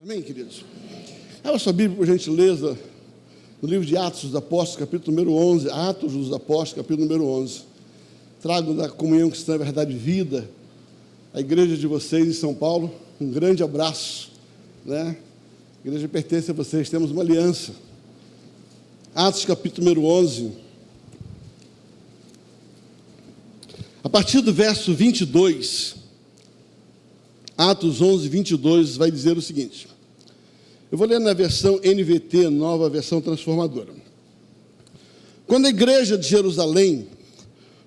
Amém, queridos? Abra sua Bíblia, por gentileza, no livro de Atos dos Apóstolos, capítulo número 11. Atos dos Apóstolos, capítulo número 11. Trago da Comunhão Cristã Verdade e Vida, a igreja de vocês em São Paulo, um grande abraço, né? A igreja pertence a vocês, temos uma aliança. Atos, capítulo número 11. A partir do verso 22, Atos 11, 22, vai dizer o seguinte. Eu vou ler na versão NVT, nova versão transformadora. Quando a igreja de Jerusalém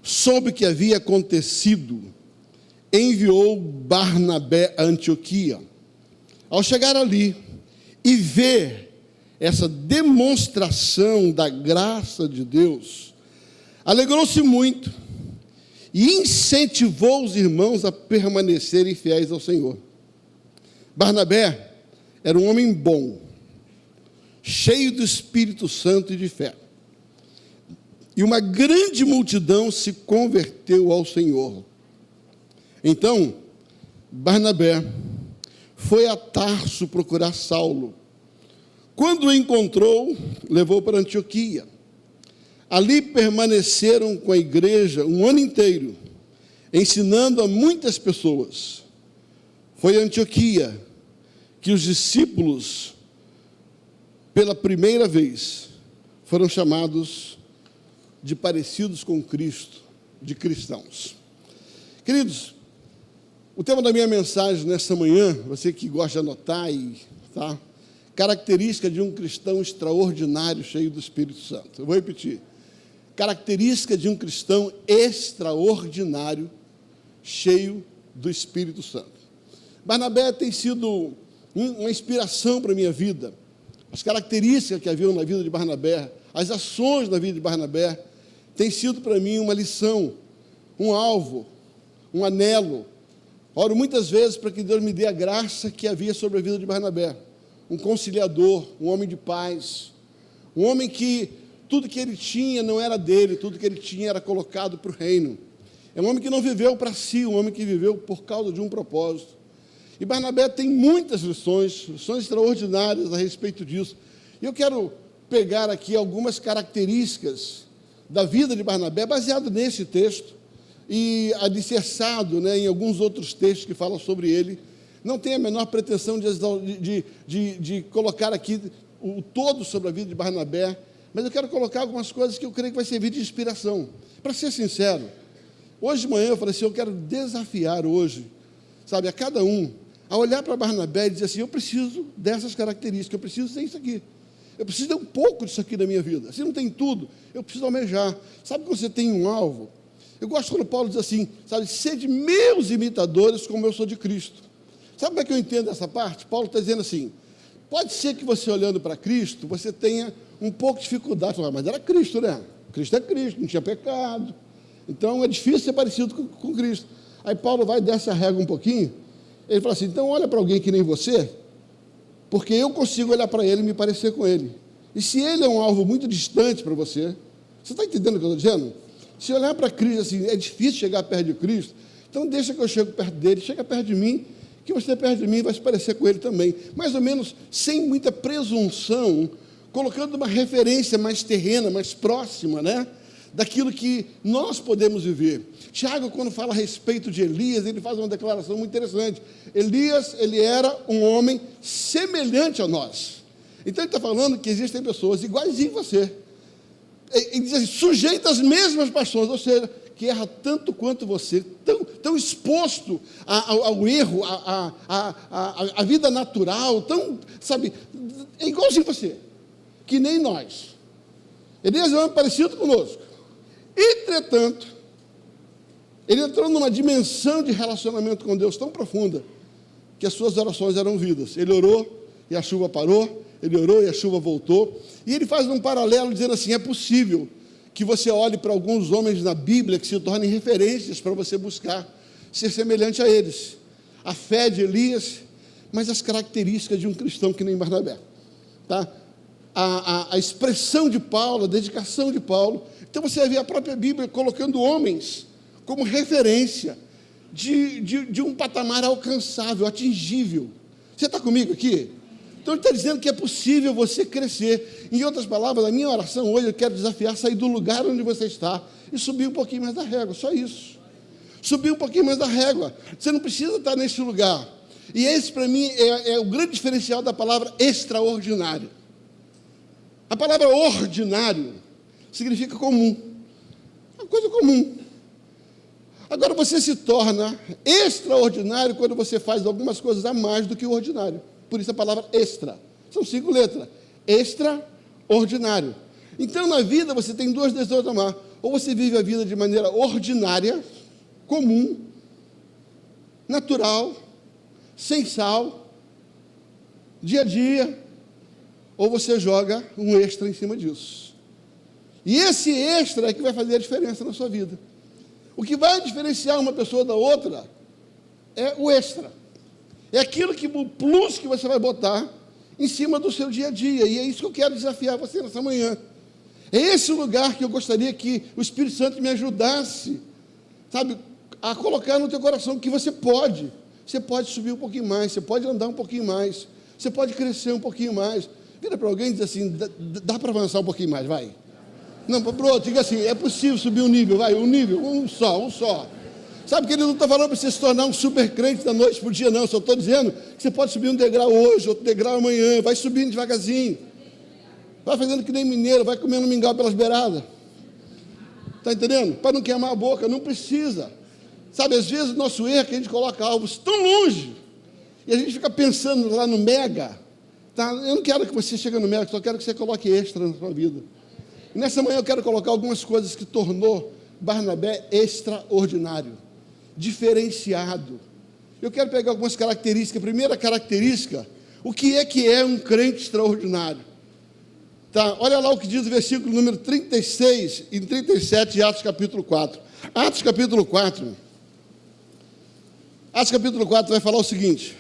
soube o que havia acontecido, enviou Barnabé a Antioquia. Ao chegar ali e ver essa demonstração da graça de Deus, alegrou-se muito e incentivou os irmãos a permanecerem fiéis ao Senhor. Barnabé era um homem bom, cheio do Espírito Santo e de fé. E uma grande multidão se converteu ao Senhor. Então, Barnabé foi a Tarso procurar Saulo. Quando o encontrou, levou para Antioquia. Ali permaneceram com a igreja um ano inteiro, ensinando a muitas pessoas. Foi a Antioquia que os discípulos, pela primeira vez, foram chamados de parecidos com Cristo, de cristãos. Queridos, o tema da minha mensagem nesta manhã, você que gosta de anotar, tá? Característica de um cristão extraordinário, cheio do Espírito Santo. Eu vou repetir. Característica de um cristão extraordinário, cheio do Espírito Santo. Barnabé tem sido uma inspiração para a minha vida. As características que haviam na vida de Barnabé, as ações na vida de Barnabé, têm sido para mim uma lição, um alvo, um anelo. Oro muitas vezes para que Deus me dê a graça que havia sobre a vida de Barnabé. Um conciliador, um homem de paz, um homem que tudo que ele tinha não era dele, tudo que ele tinha era colocado para o reino. É um homem que não viveu para si, um homem que viveu por causa de um propósito. E Barnabé tem muitas lições extraordinárias a respeito disso. E eu quero pegar aqui algumas características da vida de Barnabé, baseado nesse texto, e alicerçado, né, em alguns outros textos que falam sobre ele. Não tenho a menor pretensão de colocar aqui o todo sobre a vida de Barnabé, mas eu quero colocar algumas coisas que eu creio que vai servir de inspiração. Para ser sincero, hoje de manhã eu falei assim, eu quero desafiar hoje, sabe, a cada um, a olhar para Barnabé e dizer assim, eu preciso dessas características, eu preciso ter isso aqui. Eu preciso ter um pouco disso aqui na minha vida. Se não tem tudo, eu preciso almejar. Sabe quando você tem um alvo? Eu gosto quando Paulo diz assim, sabe, sede meus imitadores como eu sou de Cristo. Sabe como é que eu entendo essa parte? Paulo está dizendo assim, pode ser que você olhando para Cristo, você tenha um pouco de dificuldade. Mas era Cristo, né? Cristo é Cristo, não tinha pecado. Então é difícil ser parecido com Cristo. Aí Paulo vai desce a régua um pouquinho, ele fala assim, então olha para alguém que nem você, porque eu consigo olhar para ele e me parecer com ele. E se ele é um alvo muito distante para você, você está entendendo o que eu estou dizendo? Se olhar para Cristo assim, é difícil chegar perto de Cristo, então deixa que eu chego perto dele, chega perto de mim, que você perto de mim vai se parecer com ele também. Mais ou menos sem muita presunção, colocando uma referência mais terrena, mais próxima, né? Daquilo que nós podemos viver. Tiago, quando fala a respeito de Elias, ele faz uma declaração muito interessante. Elias, ele era um homem semelhante a nós. Então, ele está falando que existem pessoas iguaizinho a você. Ele diz assim, sujeito às mesmas paixões, ou seja, que erra tanto quanto você, tão exposto ao erro, à vida natural, tão, sabe, é igualzinho a você, que nem nós. Elias é um homem parecido conosco. Entretanto, ele entrou numa dimensão de relacionamento com Deus tão profunda que as suas orações eram ouvidas. Ele orou e a chuva parou, ele orou e a chuva voltou. E ele faz um paralelo dizendo assim, é possível que você olhe para alguns homens na Bíblia que se tornem referências para você buscar ser semelhante a eles. A fé de Elias, mas as características de um cristão que nem Barnabé. Tá? A expressão de Paulo, a dedicação de Paulo. Então você vê a própria Bíblia colocando homens como referência de um patamar alcançável, atingível. Você está comigo aqui? Então, ele está dizendo que é possível você crescer. Em outras palavras, a minha oração hoje, eu quero desafiar a sair do lugar onde você está e subir um pouquinho mais da régua, só isso. Subir um pouquinho mais da régua. Você não precisa estar nesse lugar. E esse, para mim, é o grande diferencial da palavra extraordinário. A palavra ordinário significa comum. Uma coisa comum. Agora, você se torna extraordinário quando você faz algumas coisas a mais do que o ordinário. Por isso a palavra extra. São 5 letras. Extraordinário. Então, na vida, você tem 2 decisões a tomar. Ou você vive a vida de maneira ordinária, comum, natural, sem sal, dia a dia, ou você joga um extra em cima disso. E esse extra é que vai fazer a diferença na sua vida. O que vai diferenciar uma pessoa da outra é o extra. É aquilo que, o plus que você vai botar em cima do seu dia a dia. E é isso que eu quero desafiar você nessa manhã. É esse o lugar que eu gostaria que o Espírito Santo me ajudasse, sabe, a colocar no teu coração que você pode. Você pode subir um pouquinho mais, você pode andar um pouquinho mais, você pode crescer um pouquinho mais. Vira para alguém e diz assim, dá para avançar um pouquinho mais, vai. Não, para o outro, diga assim, é possível subir um nível, vai, um nível, um só. Sabe que ele não está falando para você se tornar um super crente da noite para o dia, não. Só estou dizendo que você pode subir um degrau hoje, outro degrau amanhã, vai subindo devagarzinho. Vai fazendo que nem mineiro, vai comendo mingau pelas beiradas. Está entendendo? Para não queimar a boca, não precisa. Sabe, às vezes o nosso erro é que a gente coloca alvos tão longe, e a gente fica pensando lá no mega. Tá? Eu não quero que você chegue no mega, só quero que você coloque extra na sua vida. E nessa manhã eu quero colocar algumas coisas que tornou Barnabé extraordinário, diferenciado. Eu quero pegar algumas características. A primeira característica, o que é um crente extraordinário? Tá, olha lá o que diz o versículo número 36 e 37 de Atos capítulo 4. Atos capítulo 4 vai falar o seguinte,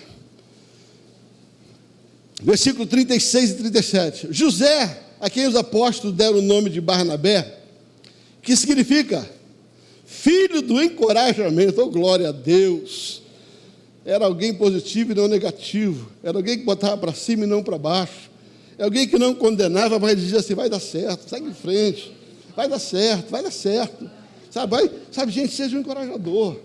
versículo 36 e 37. José, a quem os apóstolos deram o nome de Barnabé, que significa filho do encorajamento, oh glória a Deus, era alguém positivo e não negativo, era alguém que botava para cima e não para baixo, é alguém que não condenava, mas dizia assim, vai dar certo, segue em frente, vai dar certo, sabe, gente, seja um encorajador,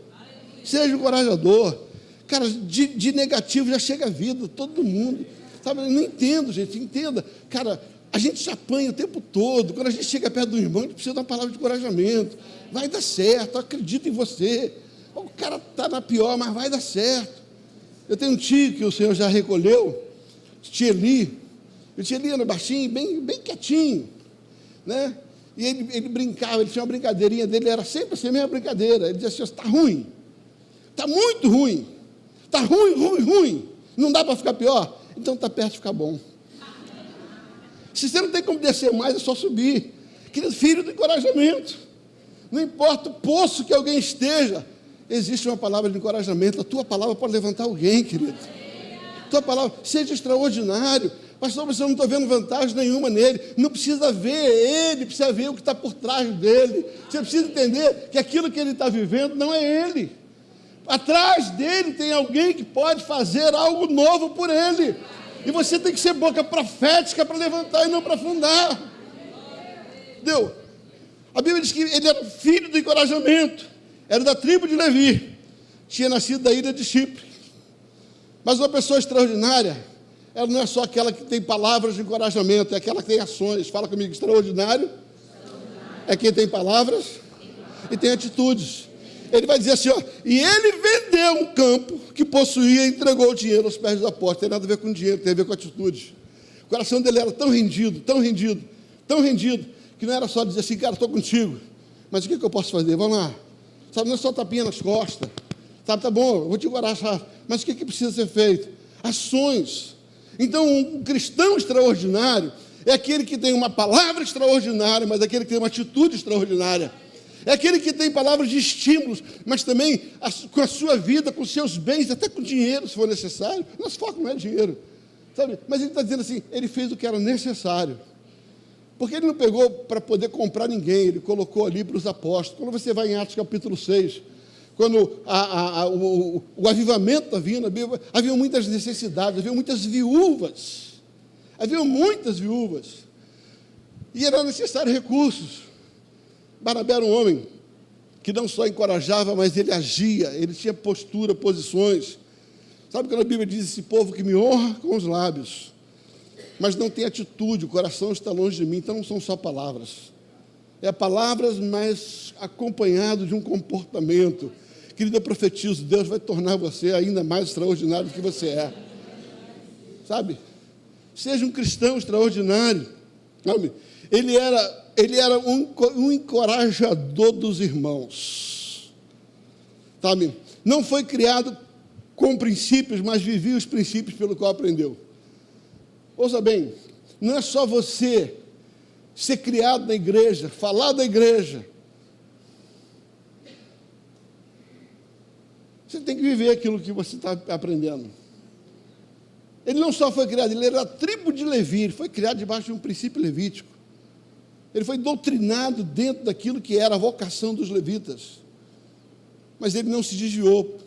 cara, de negativo já chega a vida, todo mundo, sabe, eu não entendo, gente, entenda, cara, a gente se apanha o tempo todo, quando a gente chega perto do irmão, a gente precisa dar uma palavra de encorajamento, vai dar certo, acredita em você, o cara está na pior, mas vai dar certo. Eu tenho um tio que o Senhor já recolheu, tio Eli, o tio Eli era baixinho, bem quietinho, né? E ele brincava, ele tinha uma brincadeirinha dele, era sempre assim a mesma brincadeira, ele dizia assim, está ruim, está muito ruim, está ruim, não dá para ficar pior, então está perto de ficar bom. Se você não tem como descer mais, é só subir. Querido, filho do encorajamento. Não importa o poço que alguém esteja, existe uma palavra de encorajamento. A tua palavra pode levantar alguém, querido. Tua palavra, seja extraordinário. Pastor, mas eu não estou vendo vantagem nenhuma nele. Não precisa ver ele, precisa ver o que está por trás dele. Você precisa entender que aquilo que ele está vivendo não é ele. Atrás dele tem alguém que pode fazer algo novo por ele. E você tem que ser boca profética para levantar e não para afundar. Entendeu? A Bíblia diz que ele era filho do encorajamento, era da tribo de Levi, tinha nascido da ilha de Chipre. Mas uma pessoa extraordinária, ela não é só aquela que tem palavras de encorajamento, é aquela que tem ações. Fala comigo, extraordinário é quem tem palavras e tem atitudes. Ele vai dizer assim, ó, e ele vendeu um campo que possuía e entregou o dinheiro aos pés dos apóstolos. Tem nada a ver com dinheiro, tem a ver com atitude. O coração dele era tão rendido, que não era só dizer assim, cara, estou contigo, mas o que eu posso fazer? Vamos lá. Sabe, não é só tapinha nas costas. Sabe, tá bom, eu vou te encorajar, mas o que precisa ser feito? Ações. Então, um cristão extraordinário é aquele que tem uma palavra extraordinária, mas aquele que tem uma atitude extraordinária. É aquele que tem palavras de estímulos, mas também com a sua vida, com os seus bens, até com dinheiro, se for necessário. Nosso foco não é dinheiro, sabe? Mas ele está dizendo assim, ele fez o que era necessário. Porque ele não pegou para poder comprar ninguém, ele colocou ali para os apóstolos. Quando você vai em Atos capítulo 6, quando o avivamento está vindo, havia muitas necessidades, havia muitas viúvas. Havia muitas viúvas. E era necessário recursos. Barnabé era um homem que não só encorajava, mas ele agia, ele tinha postura, posições. Sabe quando a Bíblia diz, esse povo que me honra com os lábios, mas não tem atitude, o coração está longe de mim, então não são só palavras. É palavras, mas acompanhado de um comportamento. Querido, eu profetizo, Deus vai tornar você ainda mais extraordinário do que você é. Sabe? Seja um cristão extraordinário. Sabe? Ele era um encorajador dos irmãos. Sabe? Não foi criado com princípios, mas vivia os princípios pelo qual aprendeu. Ouça bem, não é só você ser criado na igreja, falar da igreja. Você tem que viver aquilo que você está aprendendo. Ele não só foi criado, ele era da tribo de Levi, ele foi criado debaixo de um princípio levítico. Ele foi doutrinado dentro daquilo que era a vocação dos levitas. Mas ele não se desviou.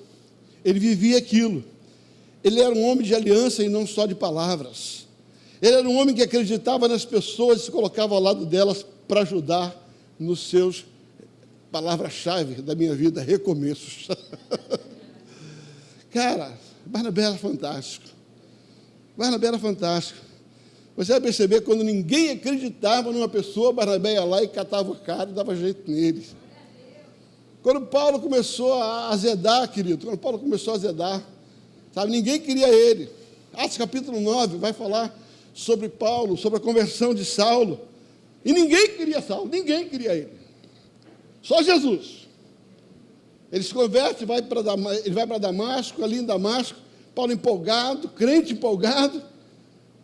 Ele vivia aquilo. Ele era um homem de aliança e não só de palavras. Ele era um homem que acreditava nas pessoas e se colocava ao lado delas para ajudar nos seus, palavra-chave da minha vida, recomeços. Cara, Barnabé era fantástico. Barnabé era fantástico. Você vai perceber, quando ninguém acreditava numa pessoa, Barnabé ia lá e catava o cara e dava jeito nele. Quando Paulo começou a azedar, querido, quando Paulo começou a azedar, sabe, ninguém queria ele. Atos capítulo 9 vai falar sobre Paulo, sobre a conversão de Saulo. E ninguém queria Saulo, ninguém queria ele. Só Jesus. Ele se converte, ele vai para Damasco, ali em Damasco, Paulo empolgado, crente empolgado,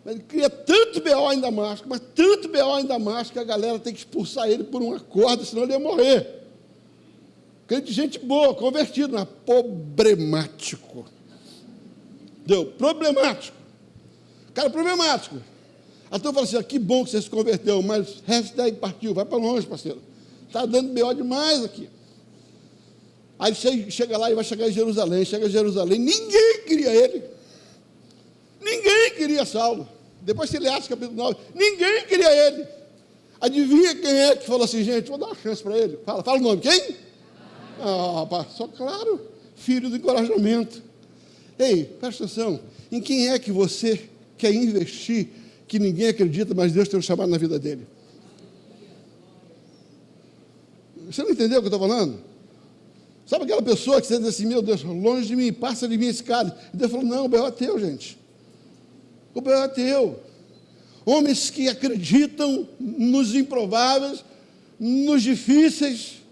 ele cria tanto B.O. em Damasco, mas tanto B.O. em Damasco, que a galera tem que expulsar ele por uma corda, senão ele ia morrer. Crente de gente boa, convertido, mas problemático. Deu, problemático. Cara, problemático. A turma fala assim, que bom que você se converteu, mas hashtag partiu, vai para longe, parceiro. Está dando B.O. demais aqui. Aí ele chega lá e vai chegar em Jerusalém. Chega em Jerusalém, ninguém queria ele. Ninguém queria Saulo. Depois você lê Atos capítulo 9, ninguém queria ele. Adivinha quem é que falou assim, gente, vou dar uma chance para ele. Fala o nome, quem? Ah, rapaz, só claro, filho do encorajamento. Ei, presta atenção, em quem é que você quer investir que ninguém acredita, mas Deus tem um chamado na vida dele? Você não entendeu o que eu estou falando? Sabe aquela pessoa que você diz assim, meu Deus, longe de mim, passa de mim esse cara. E Deus falou, não, o B.O. é teu, gente. O B.O. é teu. Homens que acreditam nos improváveis, nos difíceis,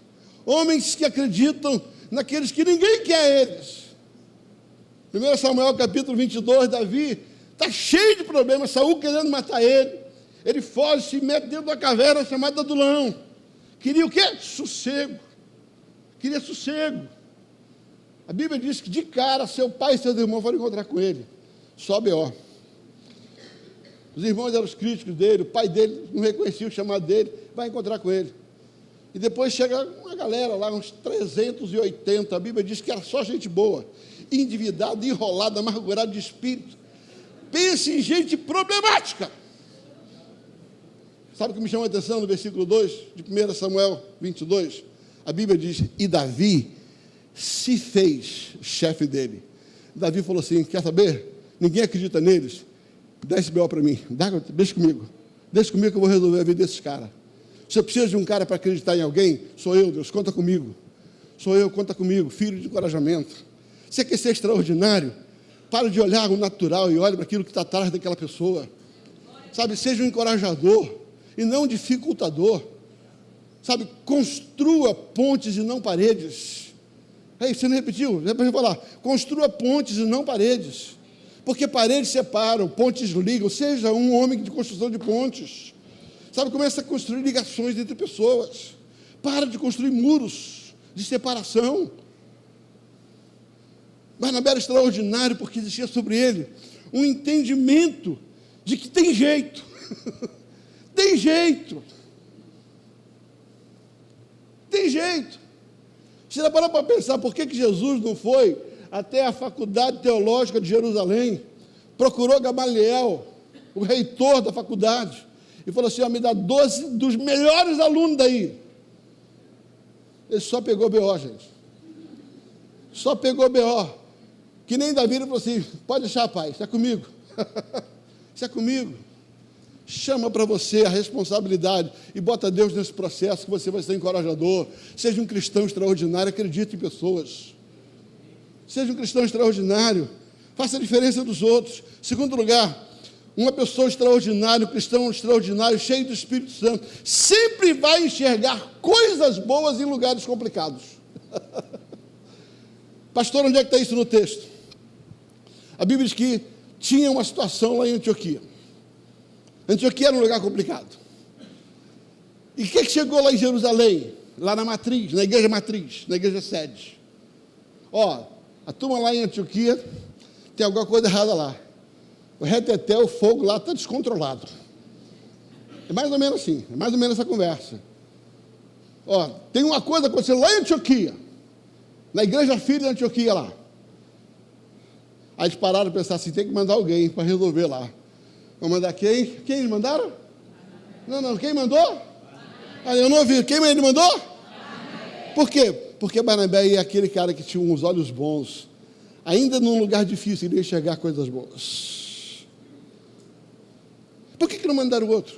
homens que acreditam naqueles que ninguém quer eles. 1 Samuel capítulo 22, Davi está cheio de problemas, Saul querendo matar ele. Ele foge, se mete dentro da caverna chamada Adulão. Queria o quê? Sossego. Queria sossego. A Bíblia diz que de cara seu pai e seus irmãos foram encontrar com ele. Só B.O. Os irmãos eram os críticos dele, o pai dele não reconhecia o chamado dele, vai encontrar com ele. E depois chega uma galera lá, uns 380, a Bíblia diz que era só gente boa, endividada, enrolada, amargurada de espírito. Pense em gente problemática. Sabe o que me chamou a atenção no versículo 2 de 1 Samuel 22? A Bíblia diz, e Davi se fez chefe dele. Davi falou assim, quer saber? Ninguém acredita neles. Dá esse B.O. para mim, deixa comigo que eu vou resolver a vida desses caras. Se eu preciso de um cara para acreditar em alguém, sou eu, Deus, conta comigo. Sou eu, conta comigo, filho de encorajamento. Você quer ser extraordinário? Para de olhar o natural e olhe para aquilo que está atrás daquela pessoa. Sabe, seja um encorajador e não um dificultador. Sabe, construa pontes e não paredes. Ei, você não repetiu? Depois eu vou falar. Construa pontes e não paredes. Porque paredes separam, pontes ligam. Seja um homem de construção de pontes. Sabe, começa a construir ligações entre pessoas. Para de construir muros de separação. Barnabé era extraordinário porque existia sobre ele um entendimento de que tem jeito. Tem jeito. Tem jeito. Você já parou para pensar por que Jesus não foi até a faculdade teológica de Jerusalém, procurou Gamaliel, o reitor da faculdade, e falou assim: me dá 12 dos melhores alunos daí. Ele só pegou BO, gente. Só pegou BO. Que nem Davi, ele falou assim: pode deixar, pai, isso é comigo. Isso é comigo. Chama para você a responsabilidade e bota Deus nesse processo, que você vai ser encorajador. Seja um cristão extraordinário, acredite em pessoas. Seja um cristão extraordinário, faça a diferença dos outros. Segundo lugar, uma pessoa extraordinária, um cristão extraordinário, cheio do Espírito Santo, sempre vai enxergar coisas boas em lugares complicados. Pastor, onde é que está isso no texto? A Bíblia diz que tinha uma situação lá em Antioquia. Antioquia era um lugar complicado. E o que chegou lá em Jerusalém? Lá na matriz, na igreja sede. A turma lá em Antioquia tem alguma coisa errada lá. O reteté, o fogo lá está descontrolado. É mais ou menos assim, é mais ou menos essa conversa. Tem uma coisa acontecendo lá em Antioquia, na igreja filha de Antioquia lá. Aí eles pararam para pensar assim: tem que mandar alguém para resolver lá. Vão mandar quem? Quem eles mandaram? Não, quem mandou? Eu não ouvi. Quem ele mandou? Por quê? Porque Barnabé é aquele cara que tinha uns olhos bons. Ainda num lugar difícil, ele ia enxergar coisas boas. Por que não mandaram outro?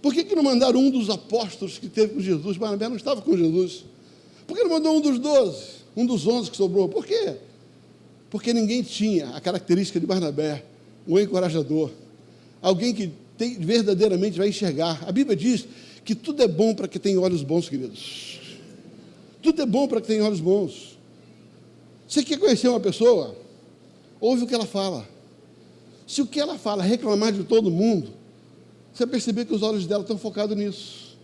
Por que não mandaram um dos apóstolos que teve com Jesus? Barnabé não estava com Jesus. Por que não mandou um dos 12? Um dos 11 que sobrou? Por quê? Porque ninguém tinha a característica de Barnabé, um encorajador, alguém que verdadeiramente vai enxergar. A Bíblia diz que tudo é bom para quem tem olhos bons, queridos. Tudo é bom para quem tem olhos bons. Você quer conhecer uma pessoa? Ouve o que ela fala. Se o que ela fala é reclamar de todo mundo, você vai perceber que os olhos dela estão focados nisso.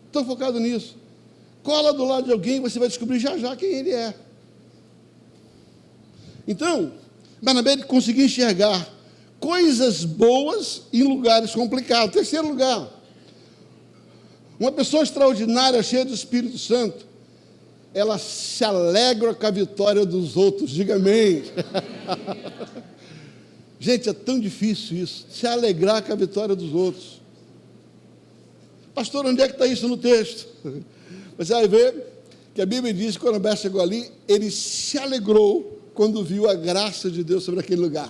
Estão focados nisso. Cola do lado de alguém, você vai descobrir já quem ele é. Então, Barnabé conseguiu enxergar coisas boas em lugares complicados. Terceiro lugar, uma pessoa extraordinária, cheia do Espírito Santo, ela se alegra com a vitória dos outros. Diga amém. Gente, é tão difícil isso, se alegrar com a vitória dos outros. Pastor, onde é que está isso no texto? Você vai ver que a Bíblia diz que quando Barnabé chegou ali, ele se alegrou quando viu a graça de Deus sobre aquele lugar.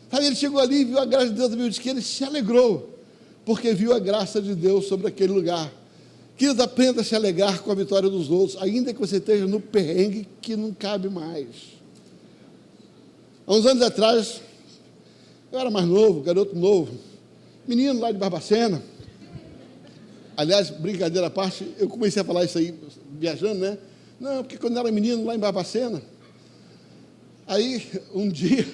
Sabe, ele chegou ali e viu a graça de Deus, a Bíblia diz que ele se alegrou, porque viu a graça de Deus sobre aquele lugar. Queridos, aprenda a se alegrar com a vitória dos outros, ainda que você esteja no perrengue que não cabe mais. Há uns anos atrás, eu era mais novo, garoto novo, menino lá de Barbacena. Aliás, brincadeira à parte, eu comecei a falar isso aí, viajando, né? Não, porque quando eu era menino lá em Barbacena, aí um dia,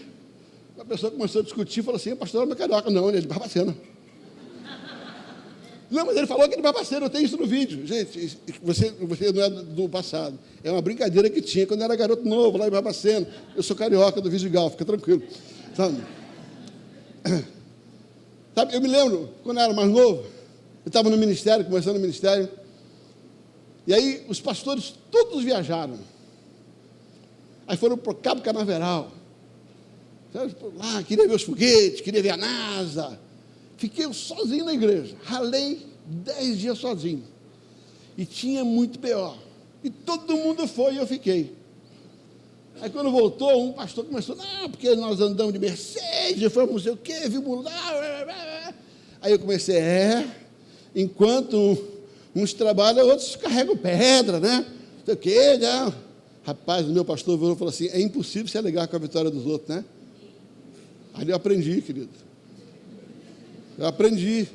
uma pessoa começou a discutir, falou assim: pastor, não é carioca. Não, ele é de Barbacena. Não, mas ele falou que é de Barbacena, eu tenho isso no vídeo. Gente, você não é do passado. É uma brincadeira que tinha quando eu era garoto novo, lá em Barbacena. Eu sou carioca do Vidigal, fica tranquilo. Sabe, eu me lembro, quando eu era mais novo, eu estava no ministério, começando no ministério, e aí os pastores todos viajaram. Aí foram para o Cabo Canaveral. Lá, queria ver os foguetes, queria ver a NASA. Fiquei sozinho na igreja. Ralei 10 dias sozinho. E tinha muito pior. E todo mundo foi e eu fiquei. Aí quando voltou, um pastor começou: não, porque nós andamos de Mercedes, fomos não sei o quê, vimos lá. Aí eu comecei: enquanto uns trabalham, outros carregam pedra, né? Não sei o quê, né? Rapaz, o meu pastor virou e falou assim: é impossível se alegrar com a vitória dos outros, né? Ali eu aprendi, querido. Eu aprendi.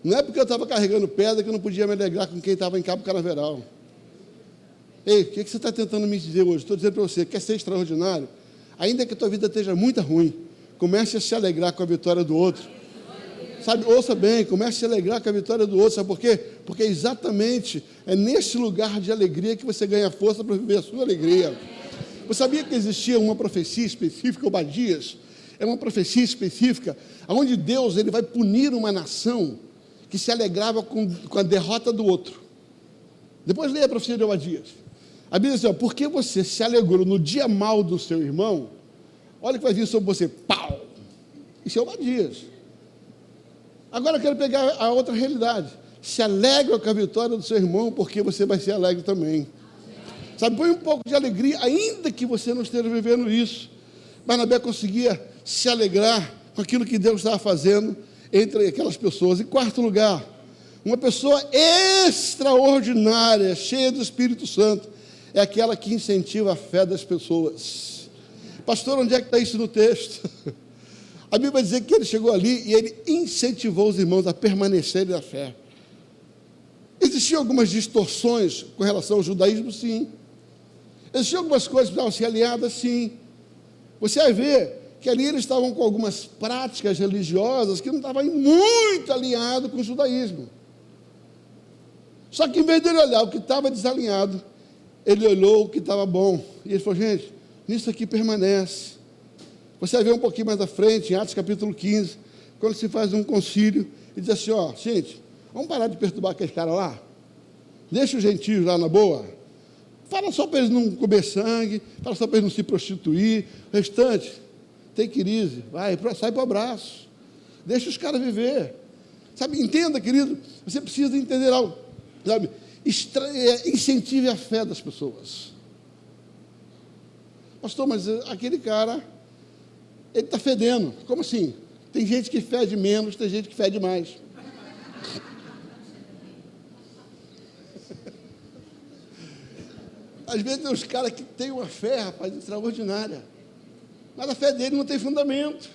Não é porque eu estava carregando pedra que eu não podia me alegrar com quem estava em Cabo Canaveral. Ei, o que você está tentando me dizer hoje? Estou dizendo para você: quer ser extraordinário? Ainda que a tua vida esteja muito ruim, comece a se alegrar com a vitória do outro. Sabe, ouça bem, comece a se alegrar com a vitória do outro. Sabe por quê? Porque exatamente é nesse lugar de alegria que você ganha força para viver a sua alegria. Você sabia que existia uma profecia específica, Obadias? É uma profecia específica, onde Deus ele vai punir uma nação que se alegrava com a derrota do outro. Depois leia a profecia de Obadias. A Bíblia diz assim: porque você se alegrou no dia mau do seu irmão, olha o que vai vir sobre você, pau! Isso é Obadias. Agora eu quero pegar a outra realidade. Se alegra com a vitória do seu irmão, porque você vai ser alegre também. Sabe, põe um pouco de alegria, ainda que você não esteja vivendo isso. Barnabé conseguia se alegrar com aquilo que Deus estava fazendo entre aquelas pessoas. Em quarto lugar, uma pessoa extraordinária, cheia do Espírito Santo, é aquela que incentiva a fé das pessoas. Pastor, onde é que está isso no texto? A Bíblia vai dizer que ele chegou ali e ele incentivou os irmãos a permanecerem na fé. Existiam algumas distorções com relação ao judaísmo, sim. Existiam algumas coisas que precisavam ser alinhadas, sim. Você vai ver que ali eles estavam com algumas práticas religiosas que não estavam muito alinhadas com o judaísmo. Só que em vez de ele olhar o que estava desalinhado, ele olhou o que estava bom. E ele falou, gente, nisso aqui permanece. Você vai ver um pouquinho mais à frente, em Atos capítulo 15, quando se faz um concílio, e diz assim, ó, gente, vamos parar de perturbar aqueles caras lá? Deixa os gentios lá na boa. Fala só para eles não comer sangue, fala só para eles não se prostituir. O restante, tem crise, vai, sai para o abraço. Deixa os caras viver. Sabe, entenda, querido, você precisa entender algo. Sabe, incentive a fé das pessoas. Pastor, mas aquele cara, ele está fedendo. Como assim? Tem gente que fede menos, tem gente que fede mais. Às vezes tem uns caras que têm uma fé, rapaz, extraordinária. Mas a fé dele não tem fundamento.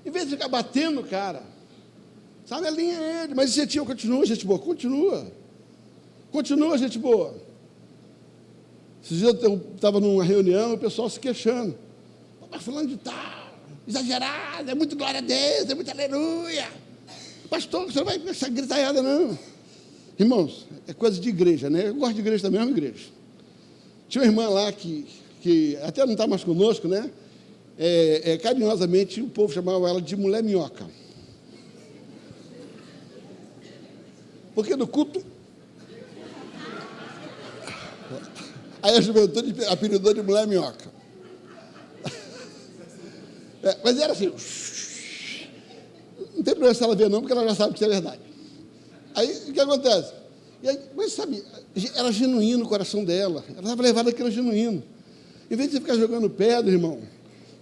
Em vez de ficar batendo o cara, sabe, alinha ele. Mas gente boa, continua, gente boa, continua. Continua, gente boa. Esses dias eu estava numa reunião, o pessoal se queixando. Mas falando de tal, exagerado, é muito glória a Deus, é muito aleluia. Pastor, você não vai com essa gritaiada, não. Irmãos, é coisa de igreja, né? Eu gosto de igreja também, amo igreja. Tinha uma irmã lá que até não está mais conosco, né? Carinhosamente, o povo chamava ela de mulher minhoca. Porque no culto... Aí a juventude apelidou de mulher minhoca. Mas era assim... Não tem problema se ela ver não, porque ela já sabe que isso é verdade. Aí, o que acontece? Mas sabe, era genuíno o coração dela. Ela estava levada àquilo genuíno. Em vez de você ficar jogando pedra, irmão,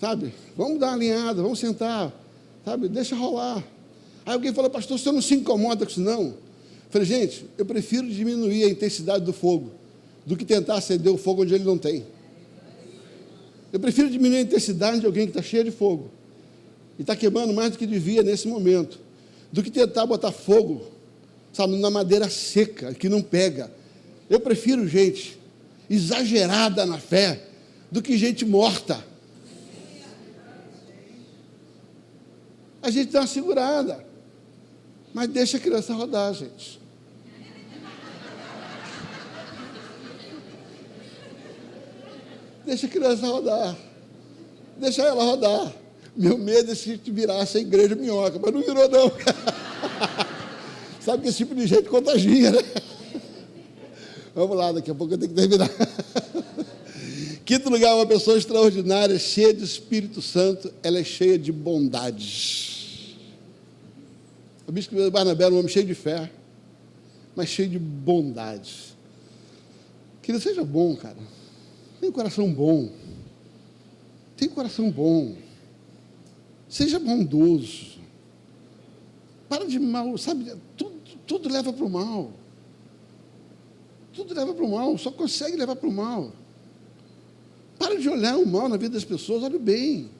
sabe? Vamos dar uma alinhada, vamos sentar, sabe? Deixa rolar. Aí alguém falou, pastor, você não se incomoda com isso, não? Eu falei, gente, eu prefiro diminuir a intensidade do fogo do que tentar acender o fogo onde ele não tem. Eu prefiro diminuir a intensidade de alguém que está cheio de fogo e está queimando mais do que devia nesse momento, do que tentar botar fogo, sabe, na madeira seca, que não pega. Eu prefiro gente exagerada na fé do que gente morta. A gente dá uma segurada, mas deixa a criança rodar, gente. Deixa a criança rodar. Deixa ela rodar. Meu medo é se virasse a igreja minhoca, mas não virou, não. Sabe que esse tipo de gente contagia, né? Vamos lá, daqui a pouco eu tenho que terminar. Quinto lugar, uma pessoa extraordinária, cheia de Espírito Santo, ela é cheia de bondade. O bispo Barnabé era um homem cheio de fé, mas cheio de bondade. Querido, seja bom, cara. Tem um coração bom. Tem um coração bom. Seja bondoso. Para de mal, sabe? Tudo leva para o mal. Tudo leva para o mal, só consegue levar para o mal. Para de olhar o mal na vida das pessoas, olha o bem.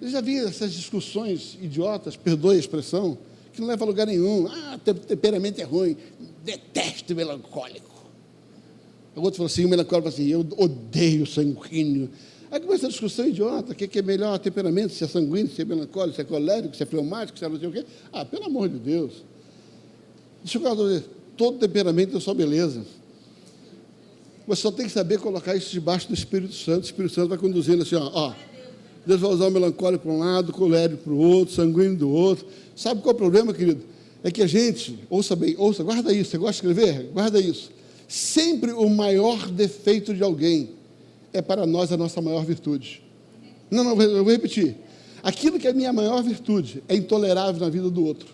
Eu já vi essas discussões idiotas, perdoe a expressão, que não leva a lugar nenhum. Temperamento é ruim, detesto o melancólico. O outro falou assim, o melancólico falou assim, eu odeio o sanguíneo. Aí começa a discussão idiota, o que é melhor temperamento, se é sanguíneo, se é melancólico, se é colérico, se é fleumático, se é não sei o quê. Pelo amor de Deus. Deixa eu dizer, todo temperamento é só beleza. Você só tem que saber colocar isso debaixo do Espírito Santo. O Espírito Santo vai conduzindo assim, ó. Deus vai usar o melancólico para um lado, o colérico para o outro, o sanguíneo do outro. Sabe qual é o problema, querido? É que a gente, ouça bem, guarda isso, você gosta de escrever? Guarda isso. Sempre o maior defeito de alguém é para nós a nossa maior virtude. Não, eu vou repetir. Aquilo que é a minha maior virtude é intolerável na vida do outro.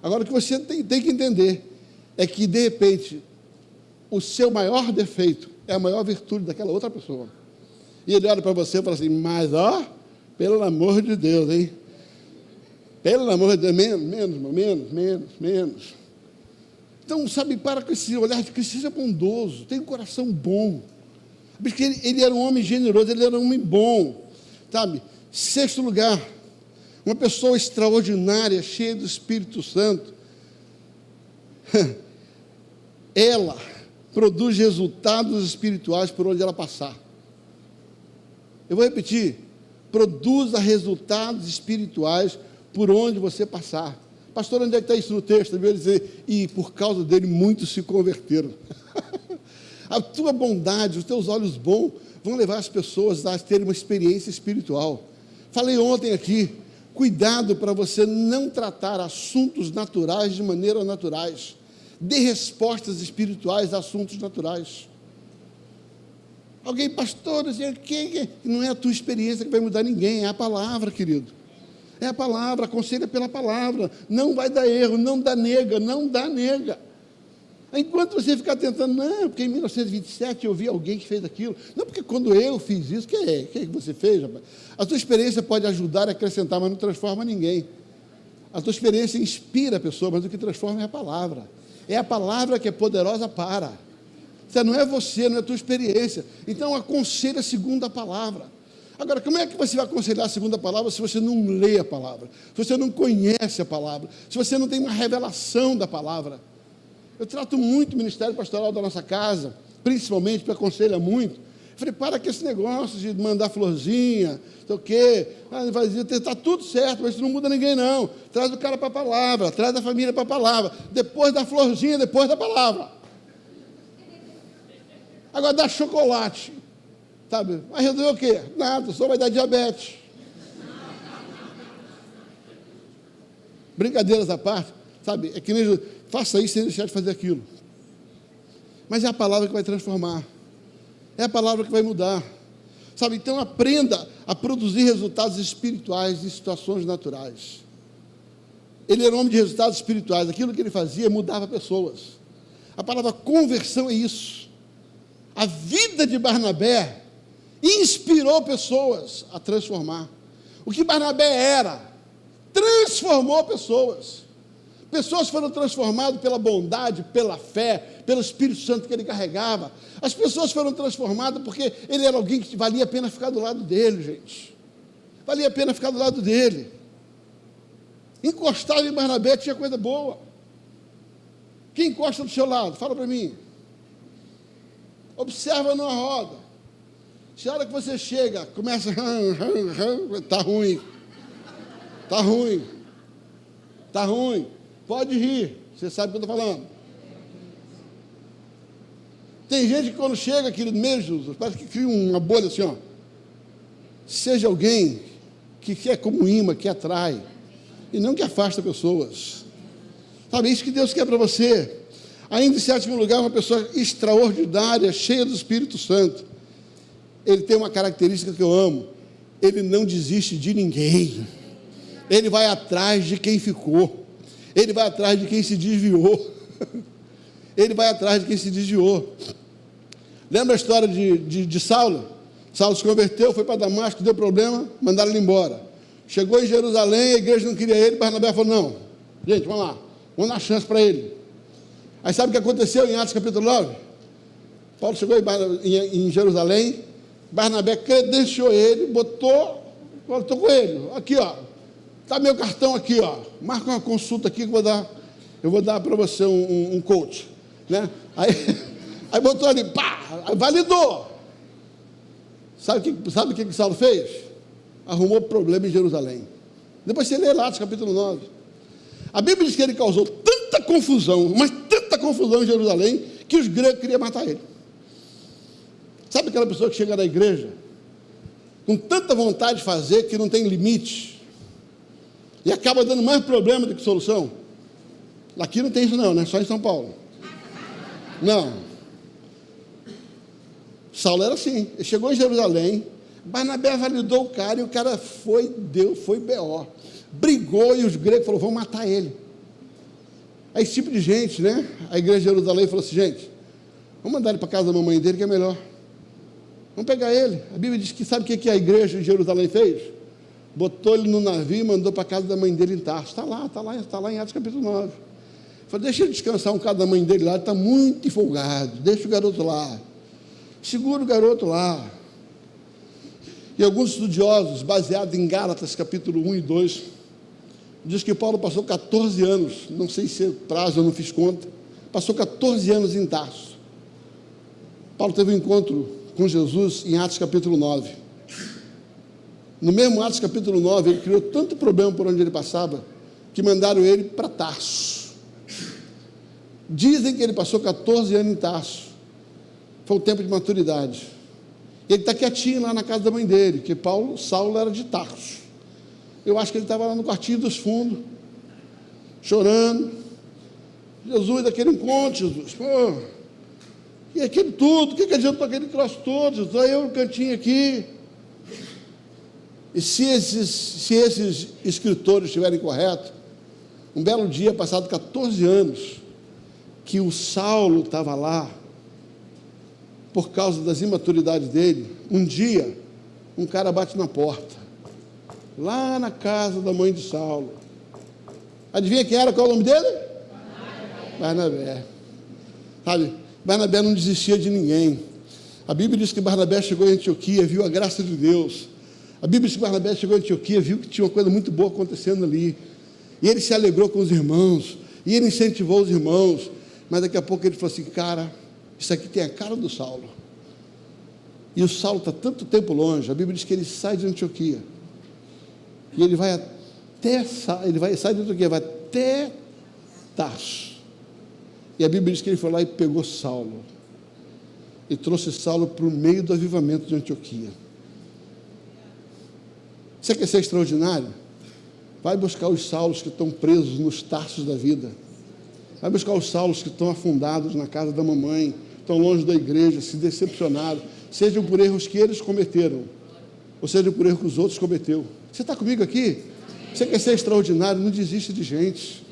Agora, o que você tem que entender é que, de repente, o seu maior defeito é a maior virtude daquela outra pessoa. E ele olha para você e fala assim, mas, pelo amor de Deus, hein? Pelo amor de Deus, menos. Então, sabe, para com esse olhar de Cristo, seja bondoso, tenha um coração bom. Porque ele era um homem generoso, ele era um homem bom, sabe? 6º lugar, uma pessoa extraordinária, cheia do Espírito Santo. Ela produz resultados espirituais por onde ela passar. Eu vou repetir, produza resultados espirituais por onde você passar. Pastor, onde é que está isso no texto? Eu ia dizer, e por causa dele muitos se converteram. A tua bondade, os teus olhos bons vão levar as pessoas a terem uma experiência espiritual. Falei ontem aqui, cuidado para você não tratar assuntos naturais de maneira naturais. Dê respostas espirituais a assuntos naturais. Alguém, pastor, não é a tua experiência que vai mudar ninguém, é a palavra, querido. É a palavra, aconselha pela palavra. Não vai dar erro, não dá nega. Enquanto você ficar tentando, não, porque em 1927 eu vi alguém que fez aquilo. Não, porque quando eu fiz isso, o que você fez, rapaz? A tua experiência pode ajudar a acrescentar, mas não transforma ninguém. A tua experiência inspira a pessoa, mas o que transforma é a palavra. É a palavra que é poderosa para. Não é você, não é a tua experiência. Então, aconselha segundo a palavra. Agora, como é que você vai aconselhar segundo a palavra se você não lê a palavra? Se você não conhece a palavra? Se você não tem uma revelação da palavra? Eu trato muito o ministério pastoral da nossa casa, principalmente, porque aconselha muito. Eu falei, para com esse negócio de mandar florzinha, sei o quê. Está tudo certo, mas isso não muda ninguém, não. Traz o cara para a palavra, traz a família para a palavra. Depois da florzinha, depois da palavra. Agora dá chocolate. Sabe? Vai resolver o quê? Nada, só vai dar diabetes. Brincadeiras à parte, sabe? É que nem faça isso sem deixar de fazer aquilo. Mas é a palavra que vai transformar. É a palavra que vai mudar. Sabe? Então aprenda a produzir resultados espirituais em situações naturais. Ele era um homem de resultados espirituais. Aquilo que ele fazia mudava pessoas. A palavra conversão é isso. A vida de Barnabé inspirou pessoas a transformar. O que Barnabé era, transformou pessoas. Pessoas foram transformadas pela bondade, pela fé, pelo Espírito Santo que ele carregava. As pessoas foram transformadas porque ele era alguém que valia a pena ficar do lado dele, gente. Valia a pena ficar do lado dele. Encostava em Barnabé, tinha coisa boa. Quem encosta do seu lado? Fala para mim. Observa numa roda. Se a hora que você chega, começa, está ruim. Pode rir, você sabe o que eu estou falando. Tem gente que quando chega, querido, mesmo, parece que cria uma bolha assim, ó. Seja alguém que é como imã, que atrai, e não que afasta pessoas. Sabe, isso que Deus quer para você. Ainda em 7º lugar, uma pessoa extraordinária, cheia do Espírito Santo. Ele tem uma característica que eu amo. Ele não desiste de ninguém. Ele vai atrás de quem ficou. Ele vai atrás de quem se desviou. Ele vai atrás de quem se desviou. Lembra a história de Saulo? Saulo se converteu, foi para Damasco, deu problema, mandaram ele embora. Chegou em Jerusalém, a igreja não queria ele, Barnabé falou, não, gente, vamos lá, vamos dar chance para ele. Aí sabe o que aconteceu em Atos capítulo 9? Paulo chegou em Jerusalém, Barnabé credenciou ele, falou, estou com ele, aqui ó, está meu cartão aqui ó, marca uma consulta aqui que eu vou dar para você um coach, né? Aí botou ali, pá, validou. Sabe o que Saulo fez? Arrumou problema em Jerusalém. Depois você lê lá, Atos capítulo 9. A Bíblia diz que ele causou tanta confusão, mas tanta confusão em Jerusalém, que os gregos queriam matar ele. Sabe aquela pessoa que chega na igreja com tanta vontade de fazer que não tem limite e acaba dando mais problema do que solução? Aqui não tem isso não, né? Só em São Paulo. Não. Saulo era assim, ele chegou em Jerusalém, Barnabé validou o cara, e o cara foi B.O. Brigou, e os gregos falaram, vamos matar ele. Aí esse tipo de gente, né, a igreja de Jerusalém falou assim, gente, vamos mandar ele para a casa da mamãe dele, que é melhor. Vamos pegar ele. A Bíblia diz que, sabe o que a igreja de Jerusalém fez? Botou ele no navio e mandou para a casa da mãe dele em Tarso. Está lá em Atos capítulo 9. Falei, deixa ele descansar um bocado da mãe dele lá, ele está muito empolgado, deixa o garoto lá. Segura o garoto lá. E alguns estudiosos, baseados em Gálatas, capítulo 1 e 2, diz que Paulo passou 14 anos, não sei se é prazo, eu não fiz conta, passou 14 anos em Tarso. Paulo teve um encontro com Jesus em Atos capítulo 9. No mesmo Atos capítulo 9, ele criou tanto problema por onde ele passava, que mandaram ele para Tarso. Dizem que ele passou 14 anos em Tarso. Foi o tempo de maturidade. Ele está quietinho lá na casa da mãe dele, que Saulo era de Tarso. Eu acho que ele estava lá no quartinho dos fundos, chorando. Jesus, daquele encontro, Jesus, pô, e aquele tudo, o que adianta aquele troço todo, Jesus? Só eu no cantinho aqui. E se esses escritores estiverem corretos, um belo dia, passado 14 anos, que o Saulo estava lá, por causa das imaturidades dele, um dia, um cara bate na porta, lá na casa da mãe de Saulo. Adivinha quem era? Qual é o nome dele? Barnabé. Sabe, Barnabé não desistia de ninguém. A Bíblia diz que Barnabé chegou em Antioquia, viu a graça de Deus. A Bíblia diz que Barnabé chegou em Antioquia, viu que tinha uma coisa muito boa acontecendo ali. E ele se alegrou com os irmãos, e ele incentivou os irmãos. Mas daqui a pouco ele falou assim, cara, isso aqui tem a cara do Saulo. E o Saulo está tanto tempo longe, a Bíblia diz que ele sai de Antioquia. E ele vai sai de Antioquia, vai até Tarso. E a Bíblia diz que ele foi lá e pegou Saulo. E trouxe Saulo para o meio do avivamento de Antioquia. Você quer ser extraordinário? Vai buscar os Saulos que estão presos nos Tarsos da vida. Vai buscar os Saulos que estão afundados na casa da mamãe, estão longe da igreja, se decepcionaram, sejam por erros que eles cometeram, ou sejam por erros que os outros cometeram. Você está comigo aqui? Você quer ser extraordinário? Não desista de gente.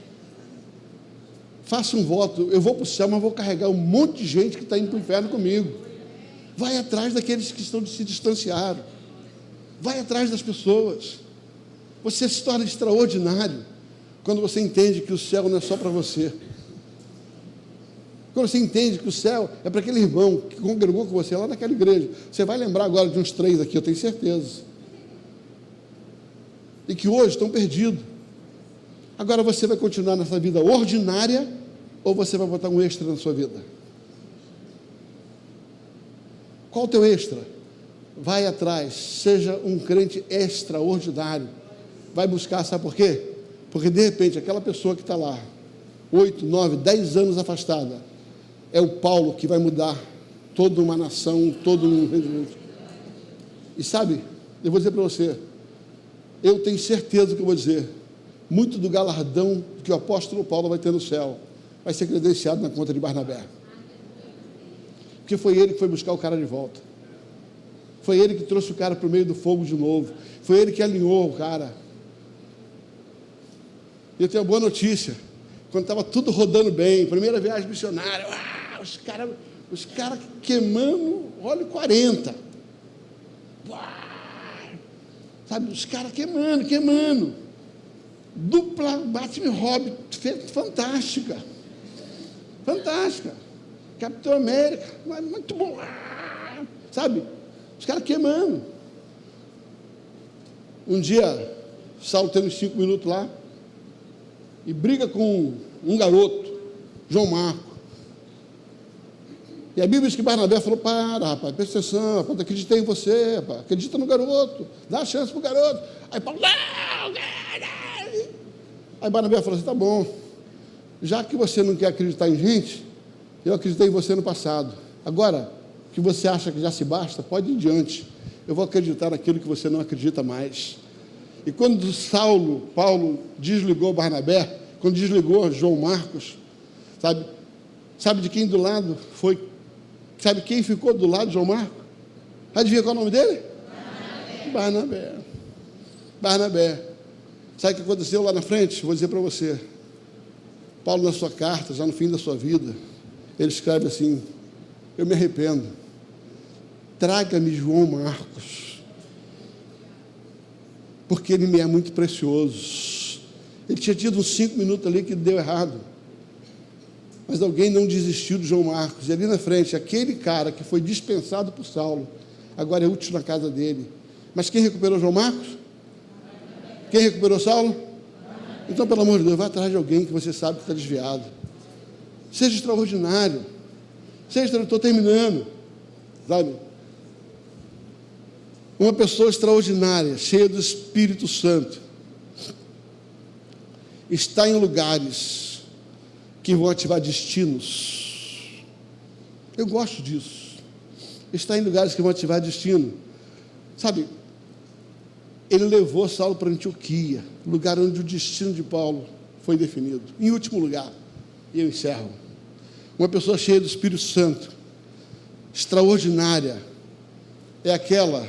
Faça um voto, eu vou para o céu, mas vou carregar um monte de gente que está indo para o inferno comigo. Vai atrás daqueles que se distanciaram. Vai atrás das pessoas. Você se torna extraordinário quando você entende que o céu não é só para você. Quando você entende que o céu é para aquele irmão que congregou com você lá naquela igreja. Você vai lembrar agora de uns 3 aqui, eu tenho certeza. E que hoje estão perdidos. Agora você vai continuar nessa vida ordinária ou você vai botar um extra na sua vida? Qual o teu extra? Vai atrás, seja um crente extraordinário. Vai buscar, sabe por quê? Porque de repente aquela pessoa que está lá, 8, 9, 10 anos afastada, é o Paulo que vai mudar toda uma nação, todo um rendimento. E sabe, eu vou dizer para você, eu tenho certeza do que eu vou dizer, muito do galardão que o apóstolo Paulo vai ter no céu, vai ser credenciado na conta de Barnabé. Porque foi ele que foi buscar o cara de volta. Foi ele que trouxe o cara para o meio do fogo de novo. Foi ele que alinhou o cara. E eu tenho uma boa notícia. Quando estava tudo rodando bem, primeira viagem missionária, os cara queimando óleo 40. Sabe, os caras queimando. Dupla Batman Hobby, fantástica. Capitão América, muito bom. Sabe, os caras queimando. Um dia, Saulo tem uns 5 minutos lá, e briga com um garoto, João Marco. E a Bíblia diz que Barnabé falou, para, rapaz, presta atenção, rapaz, acreditei em você, rapaz, acredita no garoto, dá a chance para o garoto. Aí Paulo, não. Aí Barnabé falou assim, tá bom, já que você não quer acreditar em gente, eu acreditei em você no passado. Agora, que você acha que já se basta, pode ir diante. Eu vou acreditar naquilo que você não acredita mais. E quando Paulo desligou Barnabé, quando desligou João Marcos, sabe de quem do lado foi? Sabe quem ficou do lado de João Marcos? Adivinha qual é o nome dele? Barnabé. Barnabé. Sabe o que aconteceu lá na frente? Vou dizer para você. Paulo, na sua carta, já no fim da sua vida, ele escreve assim: eu me arrependo. Traga-me João Marcos, porque ele me é muito precioso. Ele tinha tido uns 5 minutos ali que deu errado, mas alguém não desistiu de João Marcos. E ali na frente, aquele cara que foi dispensado por Saulo, agora é útil na casa dele. Mas quem recuperou João Marcos? Quem recuperou Saulo? Então, pelo amor de Deus, vá atrás de alguém que você sabe que está desviado. Seja extraordinário. Estou terminando, sabe? Uma pessoa extraordinária, cheia do Espírito Santo, está em lugares que vão ativar destinos. Eu gosto disso. Está em lugares que vão ativar destino. Sabe, ele levou Saulo para Antioquia, lugar onde o destino de Paulo foi definido. Em último lugar, e eu encerro, uma pessoa cheia do Espírito Santo, extraordinária, é aquela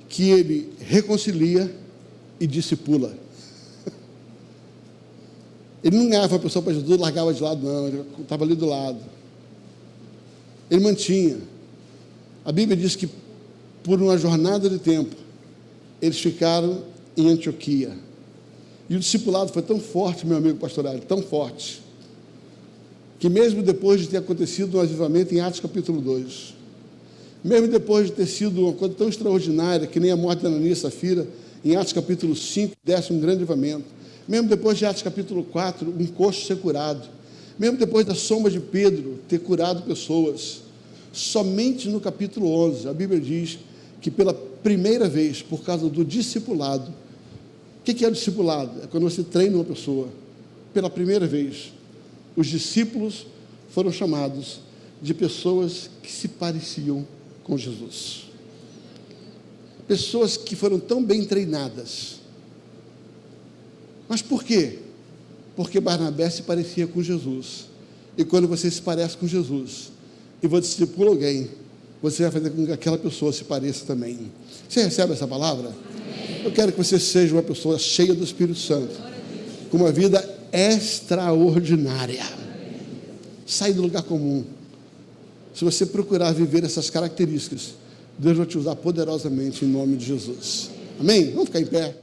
que ele reconcilia e discipula. Ele não ganhava a pessoa para Jesus, largava de lado, não, ele estava ali do lado. Ele mantinha. A Bíblia diz que por uma jornada de tempo, eles ficaram em Antioquia. E o discipulado foi tão forte, meu amigo pastoral, tão forte, que mesmo depois de ter acontecido um avivamento em Atos capítulo 2, mesmo depois de ter sido uma coisa tão extraordinária, que nem a morte de Ananias e Safira, em Atos capítulo 5, desce um grande avivamento, mesmo depois de Atos capítulo 4, um coxo ser curado, mesmo depois da sombra de Pedro ter curado pessoas, somente no capítulo 11, a Bíblia diz que pela primeira vez, por causa do discipulado, o que é o discipulado? É quando você treina uma pessoa. Pela primeira vez, os discípulos foram chamados de pessoas que se pareciam com Jesus. Pessoas que foram tão bem treinadas. Mas por quê? Porque Barnabé se parecia com Jesus. E quando você se parece com Jesus e você discipula alguém, você vai fazer com que aquela pessoa se pareça também. Você recebe essa palavra? Eu quero que você seja uma pessoa cheia do Espírito Santo, com uma vida extraordinária. Sai do lugar comum. Se você procurar viver essas características, Deus vai te usar poderosamente em nome de Jesus. Amém? Vamos ficar em pé.